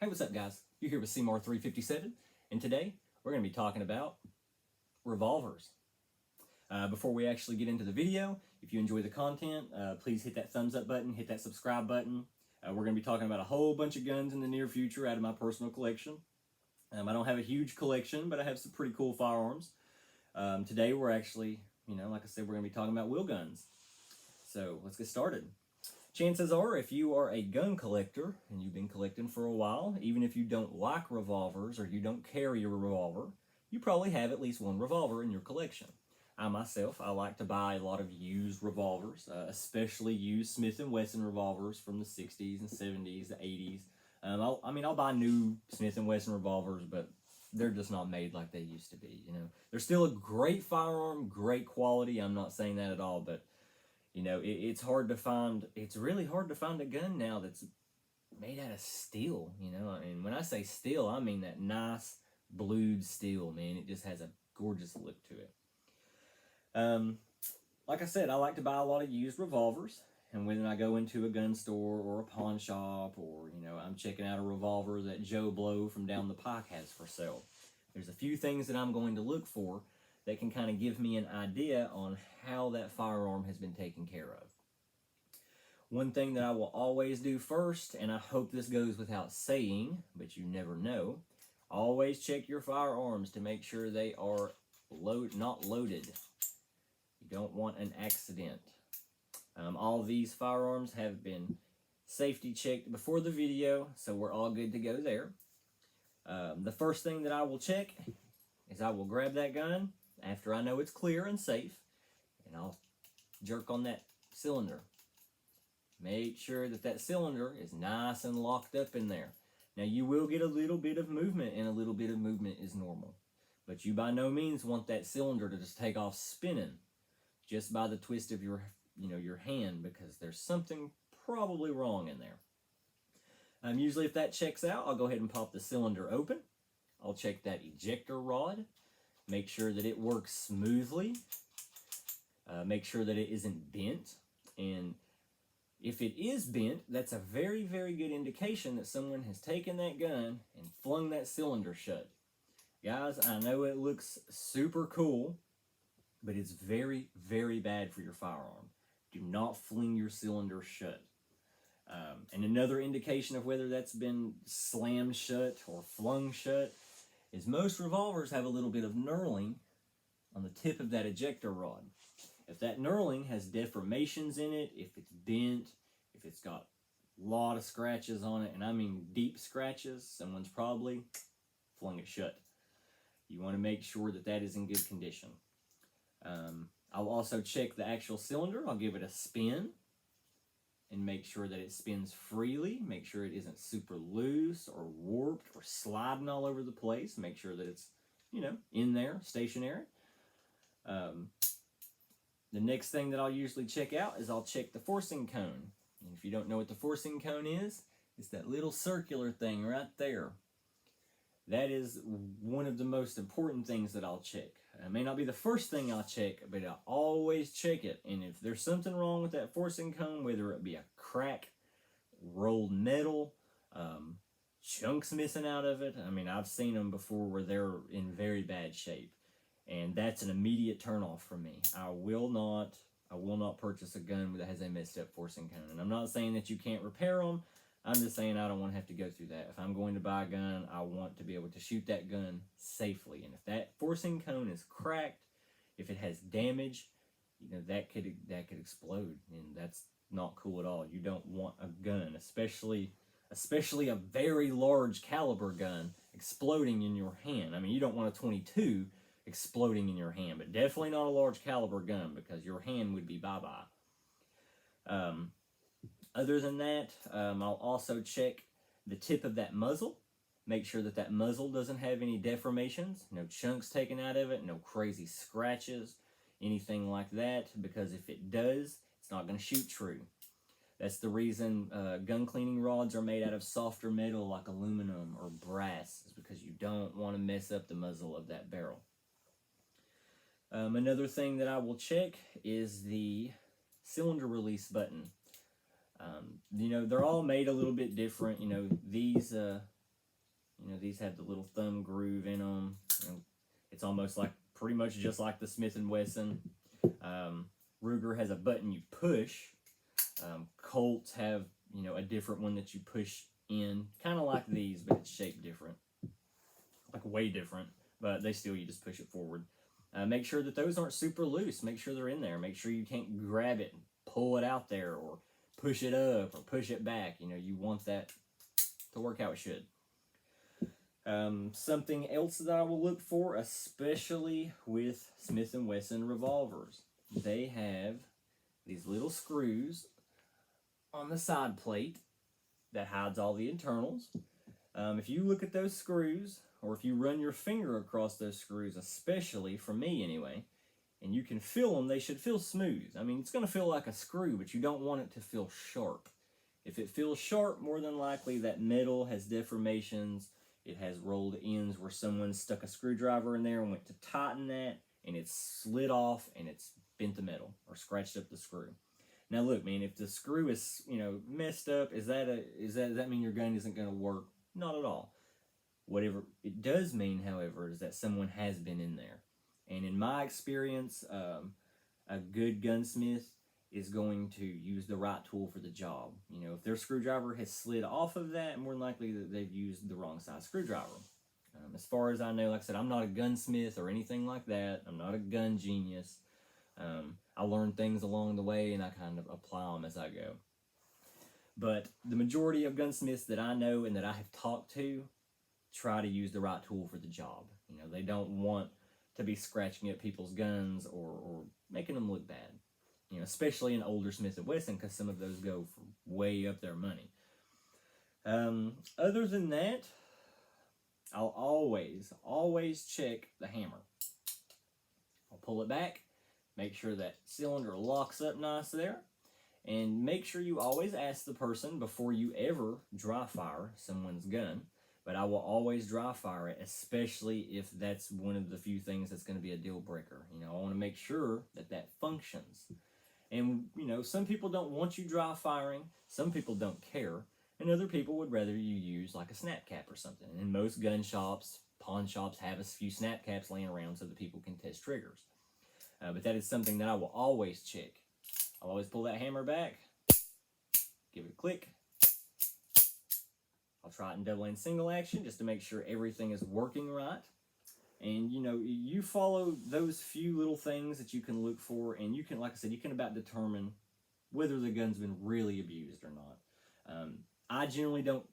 Hey, what's up, guys? You're here with Seymour 357, and today we're going to be talking about revolvers. Before we actually get into the video, if you enjoy the content, please hit that thumbs up button, hit that subscribe button. We're going to be talking about a whole bunch of guns in the near future out of my personal collection. I don't have a huge collection, but I have some pretty cool firearms. Today we're actually, like I said, we're going to be talking about wheel guns. So let's get started. Chances are, if you are a gun collector and you've been collecting for a while, even if you don't like revolvers or you don't carry a revolver, you probably have at least one revolver in your collection. I myself, I like to buy a lot of used revolvers, especially used Smith & Wesson revolvers from the 60s and 70s, the 80s. I'll buy new Smith & Wesson revolvers, but they're just not made like they used to be, They're still a great firearm, great quality. I'm not saying that at all, but it's hard to find. It's really hard to find a gun now that's made out of steel. And when I say steel, I mean that nice blued steel, man. It just has a gorgeous look to it. Like I said, I like to buy a lot of used revolvers. And when I go into a gun store or a pawn shop, or I'm checking out a revolver that Joe Blow from down the pike has for sale, there's a few things that I'm going to look for that can kind of give me an idea on how that firearm has been taken care of. One thing that I will always do first, and I hope this goes without saying, but you never know, always check your firearms to make sure they are not loaded. You don't want an accident. All these firearms have been safety checked before the video, so we're all good to go there. The first thing that I will check is I will grab that gun after I know it's clear and safe, and I'll jerk on that cylinder. Make sure that that cylinder is nice and locked up in there. Now, you will get a little bit of movement, and a little bit of movement is normal. But you by no means want that cylinder to just take off spinning just by the twist of your hand, because there's something probably wrong in there. Usually if that checks out, I'll go ahead and pop the cylinder open. I'll check that ejector rod. Make sure that it works smoothly. Make sure that it isn't bent. And if it is bent, that's a very, very good indication that someone has taken that gun and flung that cylinder shut. Guys, I know it looks super cool, but it's very, very bad for your firearm. Do not fling your cylinder shut. And another indication of whether that's been slammed shut or flung shut is most revolvers have a little bit of knurling on the tip of that ejector rod. If that knurling has deformations in it, if it's bent, if it's got a lot of scratches on it, and I mean deep scratches, someone's probably flung it shut. You want to make sure that that is in good condition. I'll also check the actual cylinder. I'll give it a spin and make sure that it spins freely. Make sure it isn't super loose or warped or sliding all over the place. Make sure that it's, in there, stationary. The next thing that I'll usually check out is I'll check the forcing cone. And if you don't know what the forcing cone is, it's that little circular thing right there. That is one of the most important things that I'll check. It may not be the first thing I'll check, but I always check it. And if there's something wrong with that forcing cone, whether it be a crack, rolled metal, chunks missing out of it, I've seen them before where they're in very bad shape. And that's an immediate turnoff for me. I will not purchase a gun that has a messed up forcing cone. And I'm not saying that you can't repair them. I'm just saying I don't want to have to go through that. If I'm going to buy a gun, I want to be able to shoot that gun safely. And if that forcing cone is cracked, if it has damage, that could explode, and that's not cool at all. You don't want a gun, especially a very large caliber gun, exploding in your hand. You don't want a 22 exploding in your hand, but definitely not a large caliber gun, because your hand would be bye-bye. Other than that, I'll also check the tip of that muzzle. Make sure that that muzzle doesn't have any deformations, no chunks taken out of it, no crazy scratches, anything like that, because if it does, it's not going to shoot true. That's the reason gun cleaning rods are made out of softer metal like aluminum or brass, is because you don't want to mess up the muzzle of that barrel. Another thing that I will check is the cylinder release button. They're all made a little bit different. These These have the little thumb groove in them. It's almost like, pretty much just like the Smith & Wesson. Ruger has a button you push. Colts have, a different one that you push in, kind of like these, but it's shaped different, like way different, but you just push it forward. Make sure that those aren't super loose. Make sure they're in there. Make sure you can't grab it and pull it out there, or push it up or push it back. You want that to work how it should. Something else that I will look for, especially with Smith & Wesson revolvers, they have these little screws on the side plate that hides all the internals. If you look at those screws, or if you run your finger across those screws, especially for me anyway, and you can feel them, they should feel smooth. I mean, it's going to feel like a screw, but you don't want it to feel sharp. If it feels sharp, more than likely that metal has deformations. It has rolled ends where someone stuck a screwdriver in there and went to tighten that, and it's slid off and it's bent the metal or scratched up the screw. Now look, man, if the screw is, messed up, does that mean your gun isn't going to work? Not at all. Whatever it does mean, however, is that someone has been in there. And in my experience, a good gunsmith is going to use the right tool for the job. If their screwdriver has slid off of that, more than likely that they've used the wrong size screwdriver. As far as I know, like I said, I'm not a gunsmith or anything like that. I'm not a gun genius. I learn things along the way, and I kind of apply them as I go. But the majority of gunsmiths that I know and that I have talked to try to use the right tool for the job. They don't want to be scratching at people's guns or making them look bad. Especially an older Smith & Wesson, because some of those go for way up their money. Other than that, I'll always check the hammer. I'll pull it back, make sure that cylinder locks up nice there, and make sure you always ask the person before you ever dry fire someone's gun. But I will always dry fire it, especially if that's one of the few things that's going to be a deal breaker. I want to make sure that functions. And, some people don't want you dry firing, some people don't care, and other people would rather you use like a snap cap or something. And most gun shops, pawn shops have a few snap caps laying around so that people can test triggers. But that is something that I will always check. I'll always pull that hammer back, give it a click. I'll try it in double and single action just to make sure everything is working right. And, you follow those few little things that you can look for, and you can, like I said, you can about determine whether the gun's been really abused or not. I generally don't,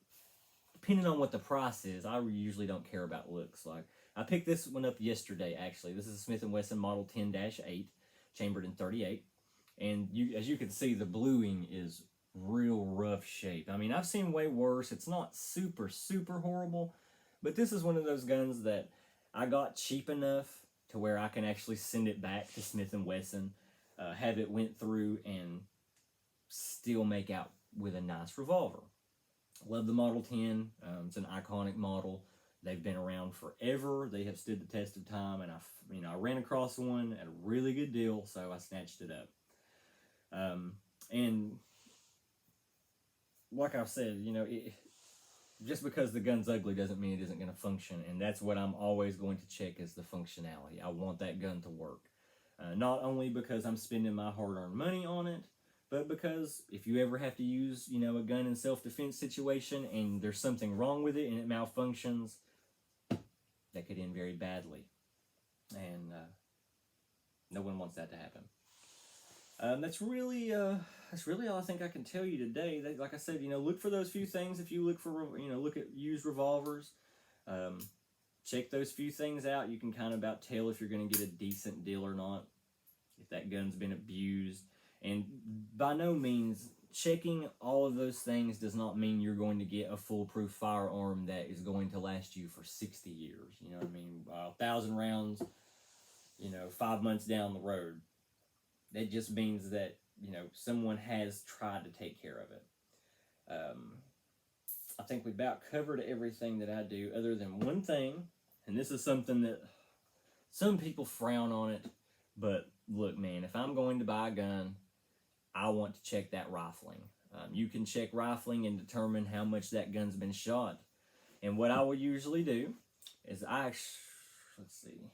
depending on what the price is, I usually don't care about looks. Like, I picked this one up yesterday, actually. This is a Smith & Wesson Model 10-8, chambered in 38. And as you can see, the bluing is real rough shape. I mean, I've seen way worse. It's not super, super horrible, but this is one of those guns that I got cheap enough to where I can actually send it back to Smith & Wesson, have it went through, and still make out with a nice revolver. Love the Model 10. It's an iconic model. They've been around forever. They have stood the test of time, and I ran across one at a really good deal, so I snatched it up. And like I've said, just because the gun's ugly doesn't mean it isn't going to function, and that's what I'm always going to check, is the functionality. I want that gun to work. Not only because I'm spending my hard-earned money on it, but because if you ever have to use, a gun in self-defense situation and there's something wrong with it and it malfunctions, that could end very badly. And no one wants that to happen. That's really all I think I can tell you today. Like I said, look for those few things. If you look for, look at used revolvers, check those few things out. You can kind of about tell if you're going to get a decent deal or not, if that gun's been abused. And by no means, checking all of those things does not mean you're going to get a foolproof firearm that is going to last you for 60 years. 1,000 rounds, 5 months down the road. That just means that, someone has tried to take care of it. I think we about covered everything that I do, other than one thing, and this is something that some people frown on it, but look, man, if I'm going to buy a gun, I want to check that rifling. You can check rifling and determine how much that gun's been shot. And what I will usually do is let's see.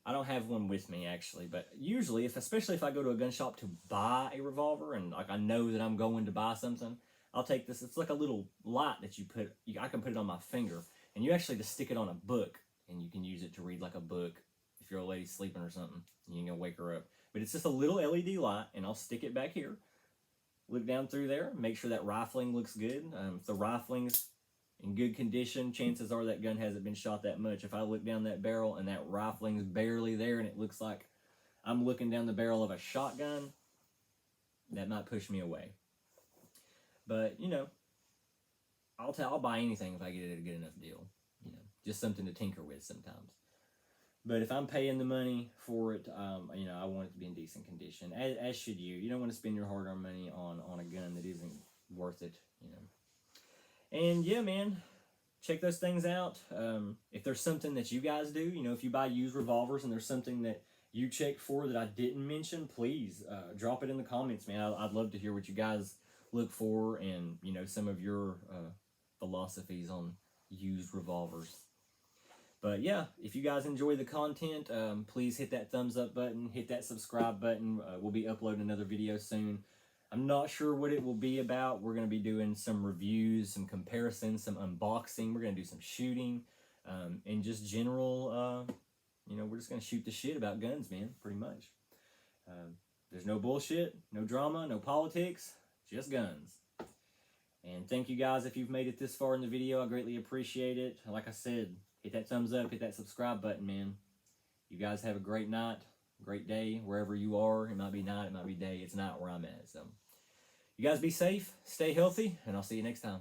I don't have one with me actually, but usually, especially if I go to a gun shop to buy a revolver and like I know that I'm going to buy something, I'll take this. It's like a little light that I can put it on my finger, and you actually just stick it on a book, and you can use it to read like a book if your old lady's sleeping or something. You can wake her up. But it's just a little LED light, and I'll stick it back here. Look down through there, make sure that rifling looks good. If the rifling's in good condition, chances are that gun hasn't been shot that much. If I look down that barrel and that rifling's barely there and it looks like I'm looking down the barrel of a shotgun, that might push me away. But, you know, I'll buy anything if I get it at a good enough deal. You know, just something to tinker with sometimes. But if I'm paying the money for it, you know, I want it to be in decent condition, as should you. You don't want to spend your hard-earned money on a gun that isn't worth it, you know. And yeah, man, check those things out. If there's something that you guys do, you know, if you buy used revolvers and there's something that you check for that I didn't mention, please drop it in the comments, man. I'd love to hear what you guys look for and, you know, some of your philosophies on used revolvers. But yeah, if you guys enjoy the content, please hit that thumbs up button, hit that subscribe button. We'll be uploading another video soon. I'm not sure what it will be about. We're going to be doing some reviews, some comparisons, some unboxing. We're going to do some shooting, and just general, you know, we're just going to shoot the shit about guns, man, pretty much. There's no bullshit, no drama, no politics, just guns. And thank you guys if you've made it this far in the video. I greatly appreciate it. Like I said, hit that thumbs up, hit that subscribe button, man. You guys have a great night, great day, wherever you are. It might be night, it might be day. It's not where I'm at. So you guys be safe, stay healthy, and I'll see you next time.